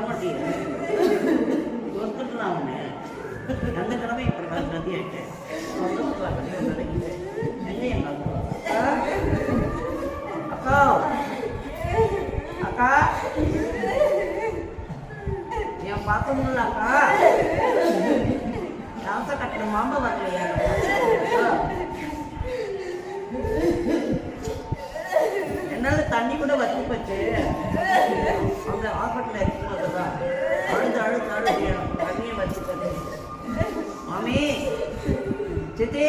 வரமாட்டேன் ஒத்துட்டுலாம் அவனு அந்த கிழமை இப்படி நதி ஆயிட்டேன் எங்க அக்கா அக்கா என் பார்க்க முடியல அக்கா யாசை கட்டின மாம்பா வரலையா என்னால தண்ணி கூட வச்சு போச்சு அந்த ஹாஸ்பிட்டல் இருக்கும்போது தான் அழுது தண்ணியை வச்சு போச்சு மாமி சித்தி